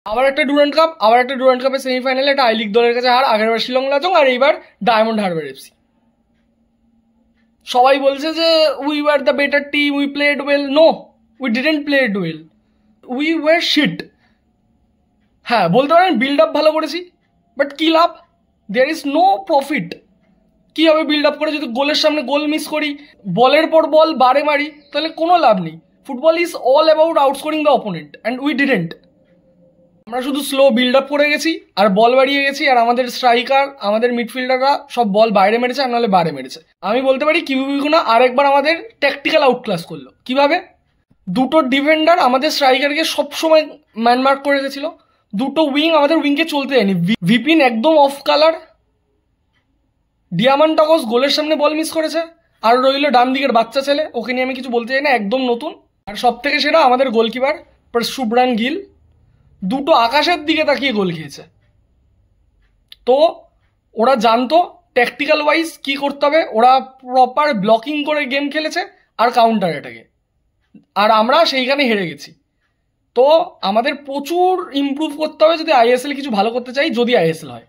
আবার একটা Durand cup, আবার একটা ডুরান্ড কাপের সেমিফাইনালে একটা আই লিগ দলের কাছে হার, আগেরবার শিলং লাচং আর এইবার ডায়মন্ড হারবার এফসি। সবাই বলছে যে we were the better team, we played well. No, we didn't played well, we were shit. হ্যাঁ বলতে পারেন বিল্ড আপ ভালো করেছি, বাট কী লাভ? There is no profit. কী হবে বিল্ড আপ করে যদি গোলের সামনে গোল মিস করি, বলের পর বল বারে মারি, তাহলে কোনো লাভ নেই। Football is all about outscoring the opponent and we didn't. আমরা শুধু স্লো বিল্ড আপ করে গেছি আর বল বাড়িয়ে গেছি, আর আমাদের স্ট্রাইকার, আমাদের মিডফিল্ডাররা সব বল বাইরে মেরেছে আর নাহলে বারে মেরেছে। আমি বলতে পারি কিউবিকুনা আরেকবার আমাদের ট্যাকটিক্যাল আউটক্লাস করলো। কিভাবে? দুটো ডিফেন্ডার আমাদের স্ট্রাইকারকে সবসময় ম্যানমার্ক করে গেছিল, দুটো উইং আমাদের উইংকে চলতে দেয়নি। ভিপিন একদম অফ কালার, ডিয়ামান্টাকস গোলের সামনে বল মিস করেছে, আর রইল ডান দিকের বাচ্চা ছেলে, ওকে নিয়ে আমি কিছু বলতে চাই না, একদম নতুন। আর সব থেকে সেটা আমাদের গোলকিপার শুভ্রান গিল, দুটো আকাশের দিকে তাকিয়ে গোল খেয়েছে। তো ওরা জানতো ট্যাকটিক্যাল ওয়াইজ কী করতে হবে, ওরা প্রপার ব্লকিং করে গেম খেলেছে আর কাউন্টার অ্যাটাকে, আর আমরা সেইখানে হেরে গেছি। তো আমাদের প্রচুর ইমপ্রুভ করতে হবে যদি আইএসএল কিছু ভালো করতে চাই, যদি আইএসএল হয়।